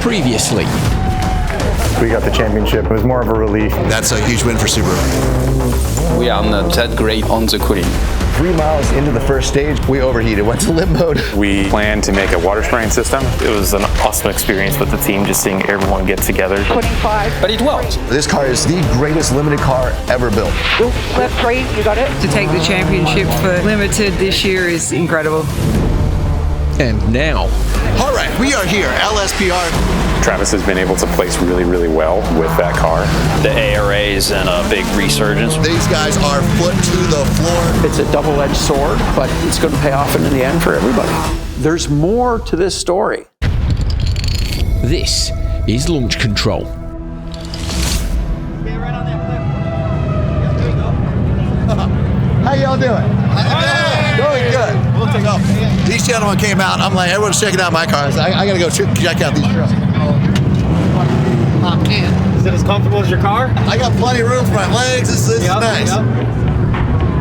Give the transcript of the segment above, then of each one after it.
previously. We got the championship. It was more of a relief. That's a huge win for Subaru. We are not that great on the quitting. 3 miles into the first stage, we overheated, went to limp mode. We planned to make a water spraying system. It was an awesome experience with the team, just seeing everyone get together. 25. But it worked. This car is the greatest limited car ever built. Left 3, you got it. To take the championship for Limited this year is incredible. And now, All right, we are here, LSPR. Travis has been able to place really, really well with that car. The ARA's in a big resurgence. These guys are foot to the floor. It's a double-edged sword, but it's going to pay off in the end for everybody. There's more to this story. this is Launch Control. How y'all doing? Doing good. We'll take off. These gentlemen came out. I'm like, everyone's checking out my cars. I got to go check out these girls. Oh, man. Is it as comfortable as your car? I got plenty of room for my legs. This is nice.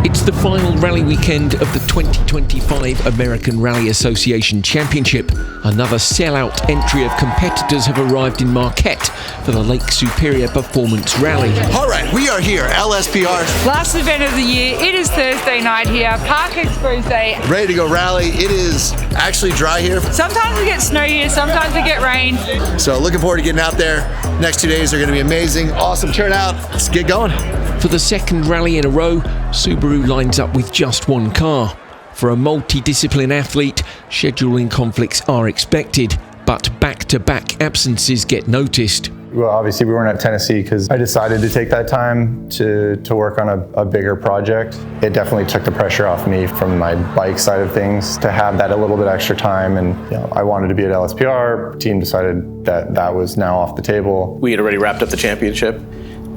It's the final rally weekend of the 2025 American Rally Association Championship. Another sellout entry of competitors have arrived in Marquette for the Lake Superior Performance Rally. All right, we are here, LSPR. Last event of the year. It is Thursday night here, Park Expose Day. Ready to go rally. It is actually dry here. Sometimes we get snow here, sometimes we get rain. So looking forward to getting out there. Next 2 days are going to be amazing. Awesome turnout. Let's get going. For the second rally in a row, Subaru lines up with just one car. For a multi-discipline athlete, scheduling conflicts are expected, but back-to-back absences get noticed. Well, obviously we weren't at Tennessee because I decided to take that time to work on a bigger project. It definitely took the pressure off me from my bike side of things to have that a little bit extra time. And I wanted to be at LSPR. Team decided that was now off the table. We had already wrapped up the championship,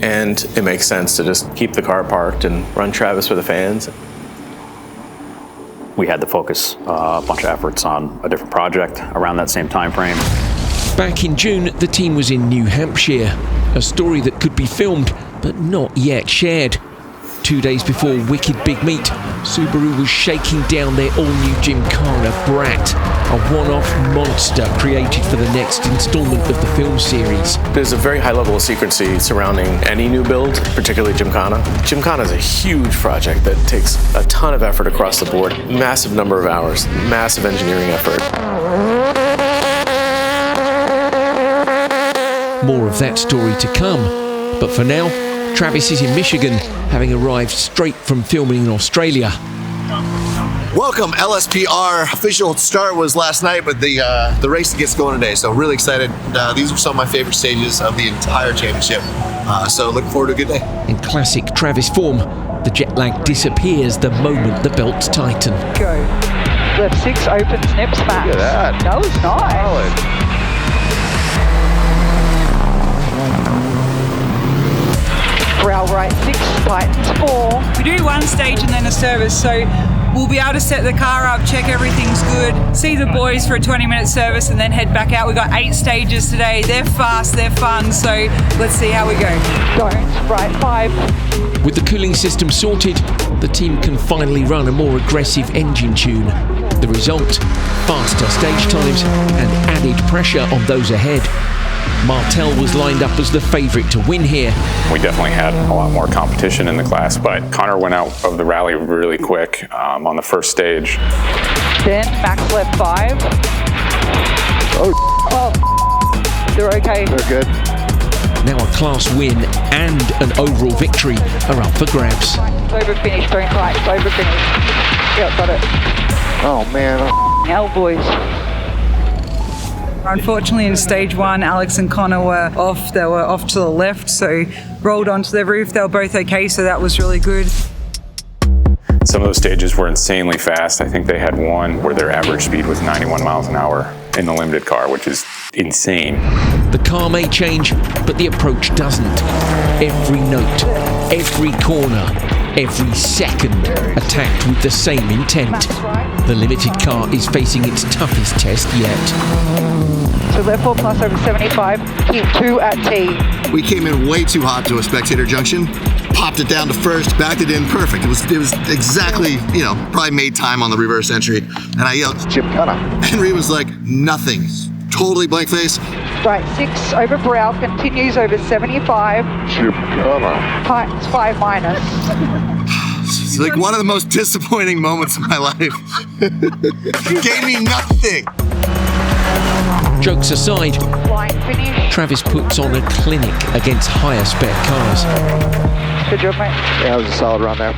and it makes sense to just keep the car parked and run Travis for the fans. We had to focus a bunch of efforts on a different project around that same time frame. Back in June, the team was in New Hampshire, a story that could be filmed, but not yet shared. 2 days before Wicked Big Meet, Subaru was shaking down their all-new Gymkhana Brat, a one-off monster created for the next installment of the film series. There's a very high level of secrecy surrounding any new build, particularly Gymkhana. Gymkhana is a huge project that takes a ton of effort across the board, massive number of hours, massive engineering effort. More of that story to come, but for now, Travis is in Michigan, having arrived straight from filming in Australia. Welcome, LSPR. Official start was last night, but the race gets going today, so really excited. These are some of my favorite stages of the entire championship, so looking forward to a good day. In classic Travis form, the jet lag disappears the moment the belts tighten. Go. Left 6, open, snips, max. Look at that. That was nice. Solid. Rail right 6, tightens 4. We do one stage and then a service, so we'll be able to set the car up, check everything's good, see the boys for a 20-minute service and then head back out. We've got 8 stages today. They're fast, they're fun, so let's see how we go. Don't, right 5. With the cooling system sorted, the team can finally run a more aggressive engine tune. The result, faster stage times and added pressure on those ahead. Martel was lined up as the favourite to win here. We definitely had a lot more competition in the class, but Connor went out of the rally really quick on the first stage. Then max left 5. Oh, they're okay. They're good. Now a class win and an overall victory are up for grabs. Sober finish, don't tight, sober finish. Yep, got it. Oh man. Hell, boys. Unfortunately, in stage 1, Alex and Connor were off. They were off to the left, so rolled onto their roof. They were both okay, so that was really good. Some of those stages were insanely fast. I think they had one where their average speed was 91 miles an hour in the limited car, which is insane. The car may change, but the approach doesn't. Every note, every corner, every second attacked with the same intent. The limited car is facing its toughest test yet. So left 4 plus over 75, keep 2 at T. We came in way too hot to a spectator junction, popped it down to first, backed it in perfect. It was exactly, probably made time on the reverse entry. And I yelled, Gymkhana. Henry was like, nothing. Totally blank face. Right 6 over brow, continues over 75. Gymkhana. Tightens 5 minus. It's like one of the most disappointing moments of my life. It gave me nothing. Jokes aside, Flying finish. Travis puts on a clinic against higher spec cars. Good job, mate. Yeah, it was a solid run there.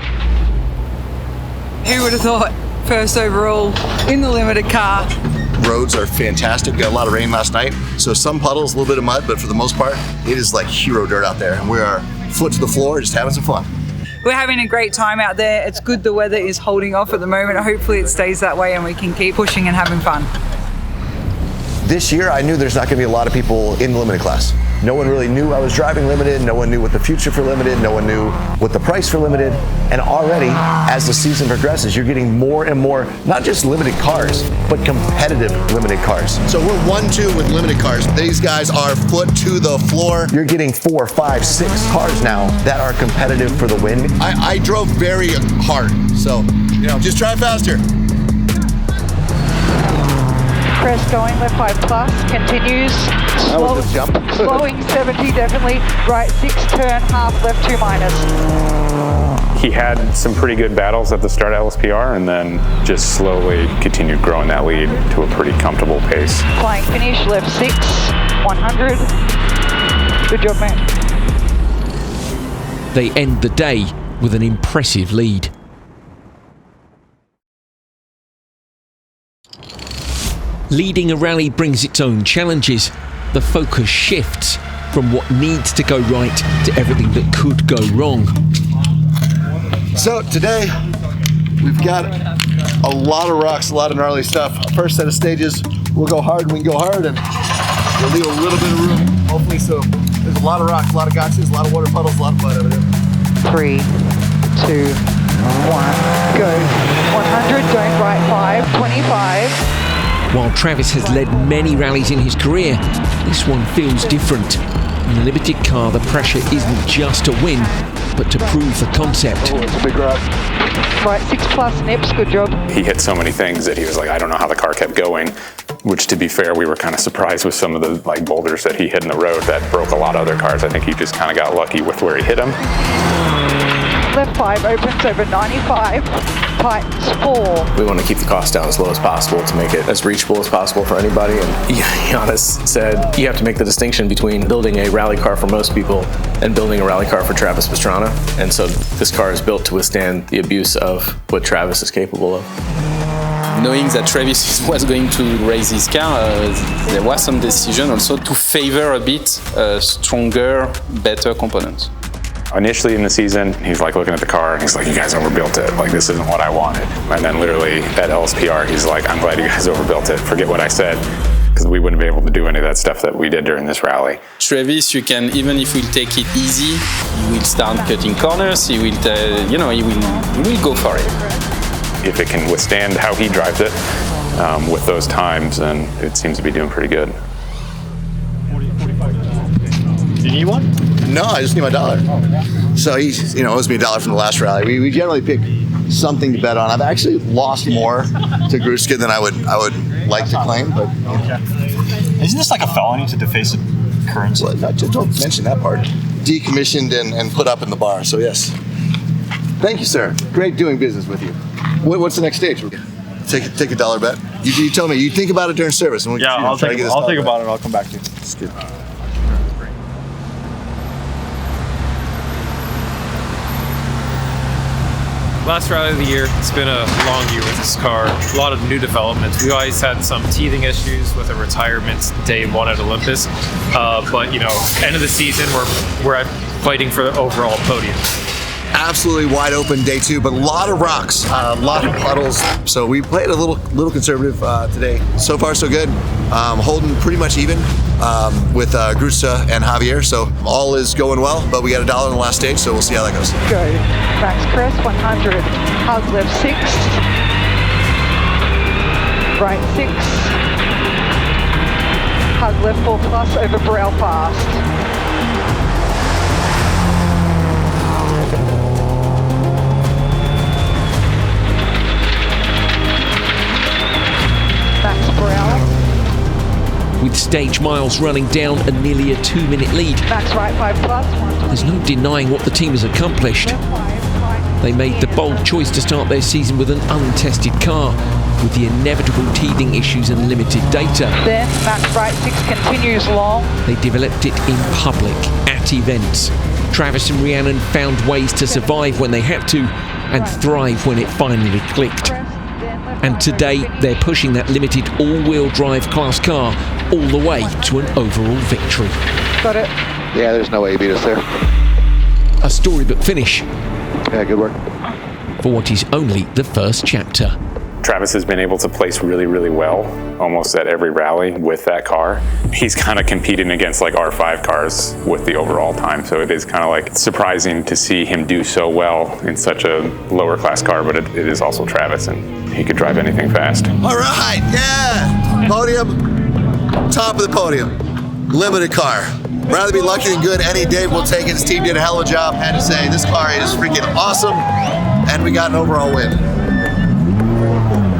Who would have thought? First overall in the limited car. Roads are fantastic. We got a lot of rain last night, so some puddles, a little bit of mud, but for the most part, it is like hero dirt out there, and we are foot to the floor, just having some fun. We're having a great time out there. It's good the weather is holding off at the moment. Hopefully it stays that way and we can keep pushing and having fun. This year, I knew there's not going to be a lot of people in the limited class. No one really knew I was driving limited. No one knew what the future for limited. No one knew what the price for limited. And already, as the season progresses, you're getting more and more, not just limited cars, but competitive limited cars. So we're 1-2 with limited cars. These guys are foot to the floor. You're getting 4, 5, 6 cars now that are competitive for the win. I drove very hard, so, just drive faster. Crest going, left 5 plus, continues. That was a jump. Slowing 70 definitely. Right 6, turn half, left 2 minus. He had some pretty good battles at the start of LSPR and then just slowly continued growing that lead to a pretty comfortable pace. Flying finish, left 6, 100. Good job, mate. They end the day with an impressive lead. Leading a rally brings its own challenges. The focus shifts from what needs to go right to everything that could go wrong. So today, we've got a lot of rocks, a lot of gnarly stuff. First set of stages, we'll go hard and we can go hard, and we'll leave a little bit of room, hopefully. So there's a lot of rocks, a lot of gotchas, a lot of water puddles, a lot of mud over there. 3, 2, 1, go. 100, going right 5, 25. While Travis has led many rallies in his career, this one feels different. In the limited car, the pressure isn't just to win, but to prove the concept. Oh, it's a big rock. Right, 6 plus nips, good job. He hit so many things that he was like, I don't know how the car kept going, which, to be fair, we were kind of surprised with some of the boulders that he hit in the road that broke a lot of other cars. I think he just kind of got lucky with where he hit them. Left 5 opens over 95, tightens 4. We want to keep the cost down as low as possible to make it as reachable as possible for anybody. And Giannis said you have to make the distinction between building a rally car for most people and building a rally car for Travis Pastrana. And so this car is built to withstand the abuse of what Travis is capable of. Knowing that Travis was going to race his car, there was some decision also to favor a bit stronger, better components. Initially in the season, he's like looking at the car and he's like, you guys overbuilt it. Like, this isn't what I wanted. And then literally at LSPR, he's like, I'm glad you guys overbuilt it. Forget what I said, because we wouldn't be able to do any of that stuff that we did during this rally. Travis, you can, even if we take it easy, he will start cutting corners, he will, he will go for it. If it can withstand how he drives it with those times, then it seems to be doing pretty good. Do you need one? No, I just need my $1. So he, owes me $1 from the last rally. We generally pick something to bet on. I've actually lost more to Gruska than I would like to claim, but Isn't this like a felony to deface a currency? Well, don't mention that part. Decommissioned and put up in the bar. So yes. Thank you, sir. Great doing business with you. What's the next stage? Take a $1 bet. You tell me. You think about it during service, and I'll think about it. I'll come back to you. That's good. Last rally of the year, it's been a long year with this car. A lot of new developments. We always had some teething issues with a retirement day 1 at Olympus. But end of the season, we're fighting for the overall podium. Absolutely wide open day 2, but a lot of rocks, a lot of puddles. So we played a little conservative today. So far, so good. Holding pretty much even with Grusa and Javier. So all is going well, but we got $1 in the last stage, so we'll see how that goes. Go. Max crest 100. Hug left 6. Right 6. Hug left 4 plus over brow fast. With with stage miles running down and nearly a 2-minute lead. Max right 5 plus. There's no denying what the team has accomplished. They made the bold choice to start their season with an untested car, with the inevitable teething issues and limited data. Then max right 6 continues long. They developed it in public, at events. Travis and Rhianon found ways to survive when they had to, and thrive when it finally clicked. And today, they're pushing that limited all-wheel drive class car all the way to an overall victory. Got it. Yeah, there's no way you beat us there. A storybook finish Yeah, good work. for what is only the first chapter. Travis has been able to place really, really well almost at every rally with that car. He's kind of competing against like R5 cars with the overall time. So it is kind of like surprising to see him do so well in such a lower class car, but it is also Travis and he could drive anything fast. All right, yeah. Podium, top of the podium. Limited car. Rather be lucky than good any day. We'll take it. His team did a hell of a job. Had to say, this car is freaking awesome. And we got an overall win.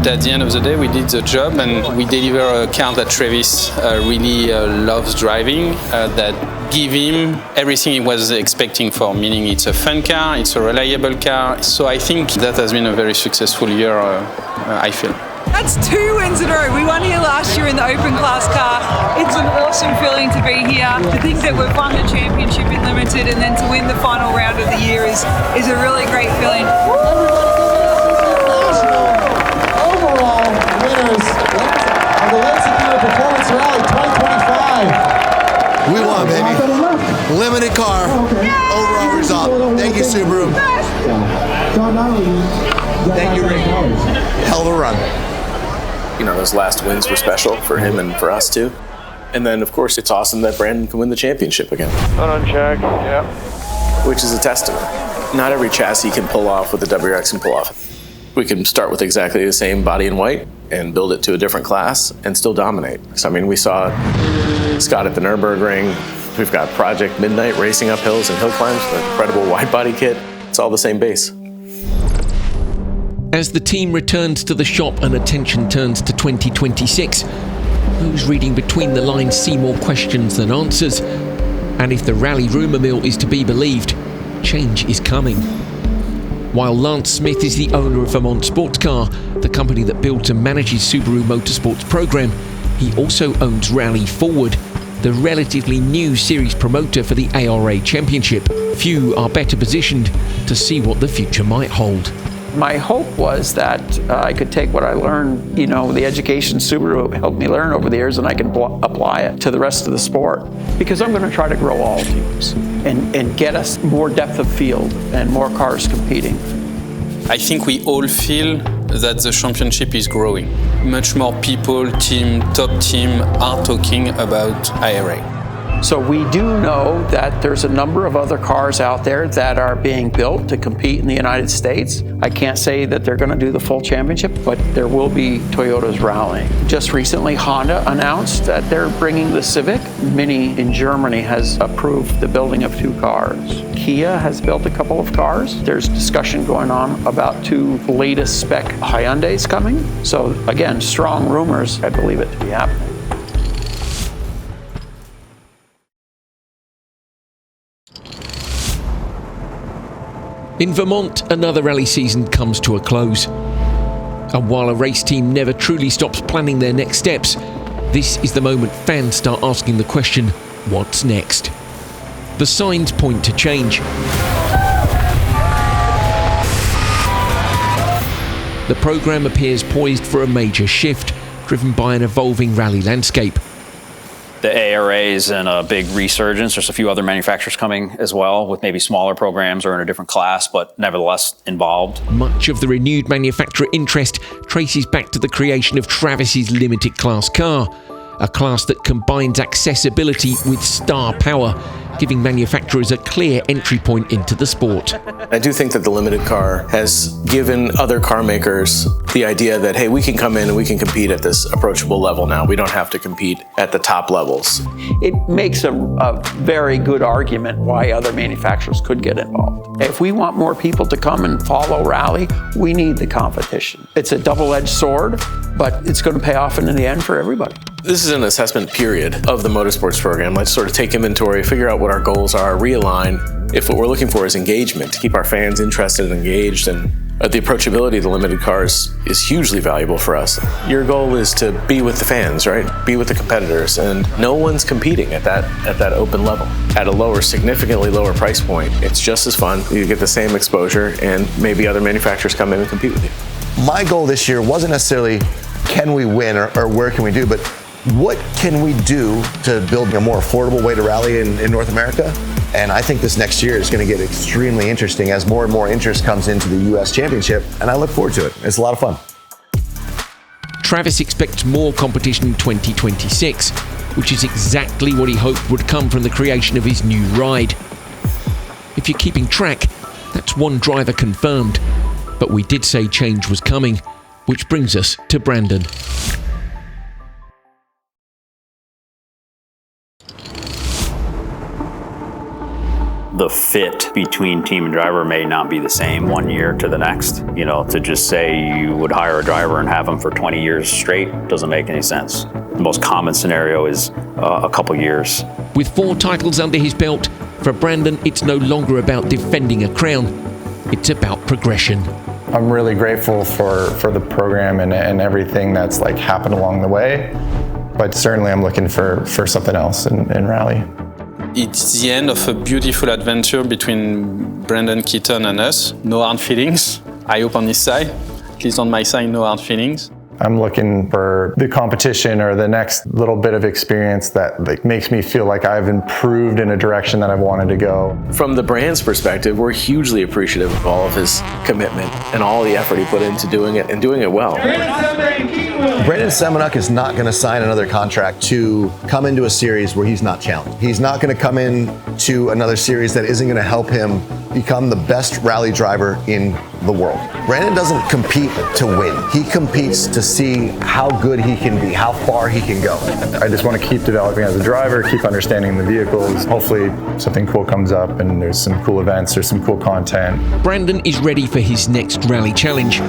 At the end of the day, we did the job and we deliver a car that Travis really loves driving, that give him everything he was expecting for, meaning it's a fun car, it's a reliable car. So I think that has been a very successful year, I feel. That's 2 wins in a row. We won here last year in the open class car. It's an awesome feeling to be here. To think that we've won the championship in limited and then to win the final round of the year is a really great feeling. Overall winners of the LSPR Performance Rally 2025. We won, baby. Limited car, overall result. Thank you, Subaru. Thank you, Rick. Hell of a run. You know, those last wins were special for him and for us too. And then, of course, it's awesome that Brandon can win the championship again. On check, yeah. Which is a testament. Not every chassis can pull off what the WRX can pull off. We can start with exactly the same body in white and build it to a different class and still dominate. So, I mean, we saw Scott at the Nürburgring. We've got Project Midnight racing up hills and hill climbs, the incredible wide body kit. It's all the same base. As the team returns to the shop and attention turns to 2026, those reading between the lines see more questions than answers. And if the rally rumour mill is to be believed, change is coming. While Lance Smith is the owner of Vermont Sports Car, the company that builds and manages Subaru Motorsports program, he also owns Rally Forward, the relatively new series promoter for the ARA Championship. Few are better positioned to see what the future might hold. My hope was that I could take what I learned, you know, the education Subaru helped me learn over the years, and I could apply it to the rest of the sport. Because I'm going to try to grow all teams and get us more depth of field and more cars competing. I think we all feel that the championship is growing. Much more people, top team are talking about IRA. So we do know that there's a number of other cars out there that are being built to compete in the United States. I can't say that they're going to do the full championship, but there will be Toyotas rallying. Just recently, Honda announced that they're bringing the Civic. Mini in Germany has approved the building of 2 cars. Kia has built a couple of cars. There's discussion going on about 2 latest spec Hyundais coming. So again, strong rumors. I believe it to be happening. In Vermont, another rally season comes to a close. And while a race team never truly stops planning their next steps, this is the moment fans start asking the question, what's next? The signs point to change. The program appears poised for a major shift, driven by an evolving rally landscape. The ARA is in a big resurgence. There's a few other manufacturers coming as well with maybe smaller programs or in a different class, but nevertheless involved. Much of the renewed manufacturer interest traces back to the creation of Travis's limited class car, a class that combines accessibility with star power, giving manufacturers a clear entry point into the sport. I do think that the limited car has given other car makers the idea that, hey, we can come in and we can compete at this approachable level now. We don't have to compete at the top levels. It makes a very good argument why other manufacturers could get involved. If we want more people to come and follow rally, we need the competition. It's a double-edged sword, but it's going to pay off in the end for everybody. This is an assessment period of the motorsports program. Let's sort of take inventory, figure out what our goals are, realign. If what we're looking for is engagement, to keep our fans interested and engaged, and the approachability of the limited cars is hugely valuable for us. Your goal is to be with the fans, right? Be with the competitors, and no one's competing at that open level. At a significantly lower price point, it's just as fun. You get the same exposure, and maybe other manufacturers come in and compete with you. My goal this year wasn't necessarily can we win or where can we do, but what can we do to build a more affordable way to rally in North America? And I think this next year is going to get extremely interesting as more and more interest comes into the US Championship, and I look forward to it. It's a lot of fun. Travis expects more competition in 2026, which is exactly what he hoped would come from the creation of his new ride. If you're keeping track, that's one driver confirmed, but we did say change was coming, which brings us to Brandon. The fit between team and driver may not be the same one year to the next. You know, to just say you would hire a driver and have him for 20 years straight doesn't make any sense. The most common scenario is a couple years. With 4 titles under his belt, for Brandon, it's no longer about defending a crown. It's about progression. I'm really grateful for the program and everything that's like happened along the way, but certainly I'm looking for something else in rally. It's the end of a beautiful adventure between Brandon, Keaton and us. No hard feelings. I hope on his side. At least on my side, no hard feelings. I'm looking for the competition or the next little bit of experience that makes me feel like I've improved in a direction that I've wanted to go. From the brand's perspective, we're hugely appreciative of all of his commitment and all the effort he put into doing it and doing it well. Brandon Semenuk is not going to sign another contract to come into a series where he's not challenged. He's not going to come into another series that isn't going to help him become the best rally driver in the world. Brandon doesn't compete to win. He competes to see how good he can be, how far he can go. I just want to keep developing as a driver, keep understanding the vehicles. Hopefully something cool comes up and there's some cool events, there's some cool content. Brandon is ready for his next rally challenge.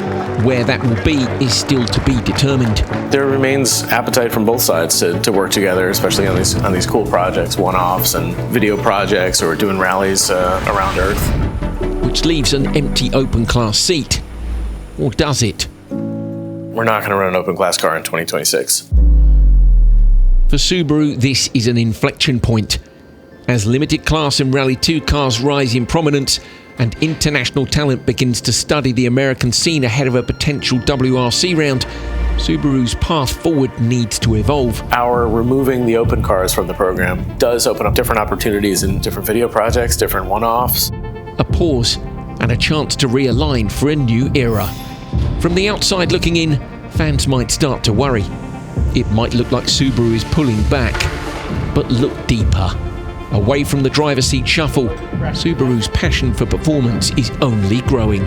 Where that will be is still to be determined. There remains appetite from both sides to work together, especially on these cool projects, one-offs and video projects, or doing rallies around Earth. Which leaves an empty open class seat. Or does it? We're not going to run an open class car in 2026. For Subaru, this is an inflection point. As limited class and Rally 2 cars rise in prominence and international talent begins to study the American scene ahead of a potential WRC round, Subaru's path forward needs to evolve. Our removing the open cars from the program does open up different opportunities in different video projects, different one-offs. A pause and a chance to realign for a new era. From the outside looking in, fans might start to worry. It might look like Subaru is pulling back, but look deeper. Away from the driver's seat shuffle, Subaru's passion for performance is only growing.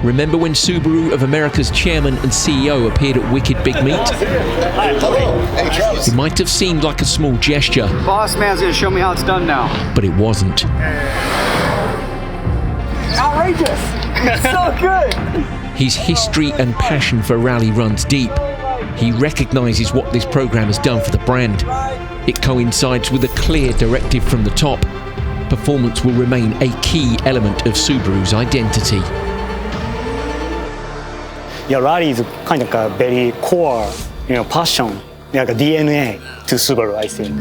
Remember when Subaru of America's chairman and CEO appeared at Wicked Big Meet? It might have seemed like a small gesture. Boss man's gonna show me how it's done now. But it wasn't. Outrageous! It's so good! His history and passion for rally runs deep. He recognises what this program has done for the brand. It coincides with a clear directive from the top. Performance will remain a key element of Subaru's identity. Yeah, rally is kind of a very core, passion, like a DNA to Subaru, I think.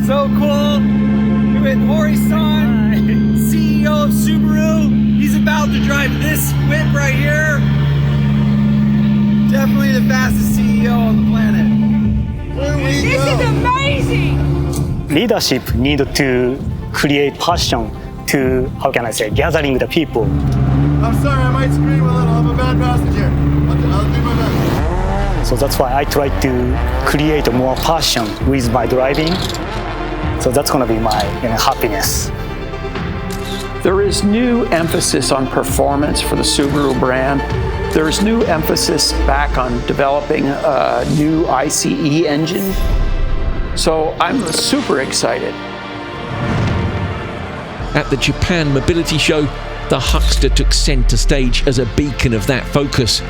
So cool! We're with Hori-san, CEO of Subaru. He's about to drive this whip right here. Definitely the fastest CEO on the planet. This is amazing! Leadership need to create passion to, gathering the people. I'm sorry, I might scream a little. I'm a bad passenger. I'll do my best. So that's why I try to create more passion with my driving. So that's going to be my happiness. There is new emphasis on performance for the Subaru brand. There's new emphasis back on developing a new ICE engine. So I'm super excited. At the Japan Mobility Show, the Huckster took centre stage as a beacon of that focus.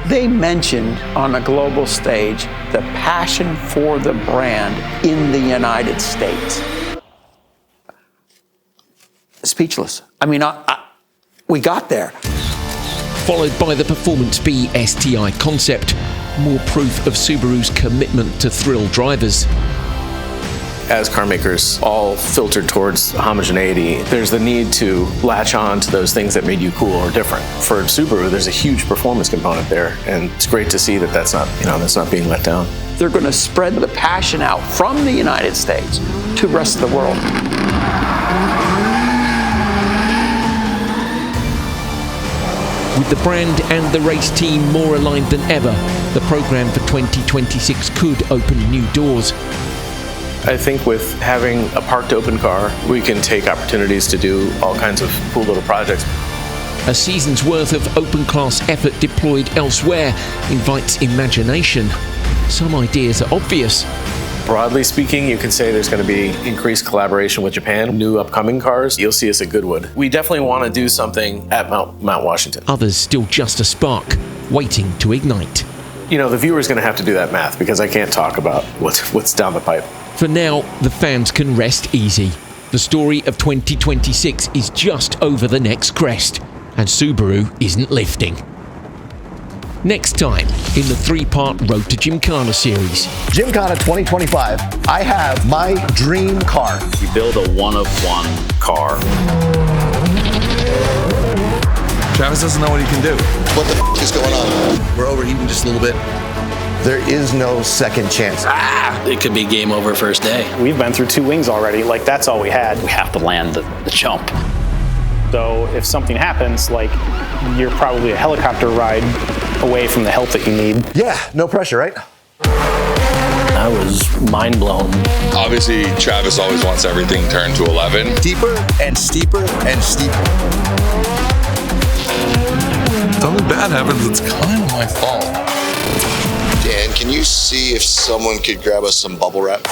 They mentioned on a global stage the passion for the brand in the United States. Speechless. I mean, we got there. Followed by the Performance B STI concept, more proof of Subaru's commitment to thrill drivers. As car makers all filtered towards homogeneity, there's the need to latch on to those things that made you cool or different. For Subaru, there's a huge performance component there, and it's great to see that that's not being let down. They're going to spread the passion out from the United States to the rest of the world. With the brand and the race team more aligned than ever, the program for 2026 could open new doors. I think with having a parked open car, we can take opportunities to do all kinds of cool little projects. A season's worth of open class effort deployed elsewhere invites imagination. Some ideas are obvious. Broadly speaking, you can say there's going to be increased collaboration with Japan. New upcoming cars, you'll see us at Goodwood. We definitely want to do something at Mount Washington. Others still just a spark, waiting to ignite. You know, the viewer's going to have to do that math because I can't talk about what's down the pipe. For now, the fans can rest easy. The story of 2026 is just over the next crest, and Subaru isn't lifting. Next time in the 3-part Road to Gymkhana series. Gymkhana 2025, I have my dream car. You build a one-of-one car. Travis doesn't know what he can do. What the f is going on? We're overheating just a little bit. There is no second chance. It could be game over first day. We've been through 2 wings already. Like, that's all we had. We have to land the jump. So if something happens, like, you're probably a helicopter ride away from the help that you need. Yeah, no pressure, right? I was mind blown. Obviously, Travis always wants everything turned to 11. Deeper and steeper and steeper. If something bad happens, it's kind of my fault. Dan, can you see if someone could grab us some bubble wrap?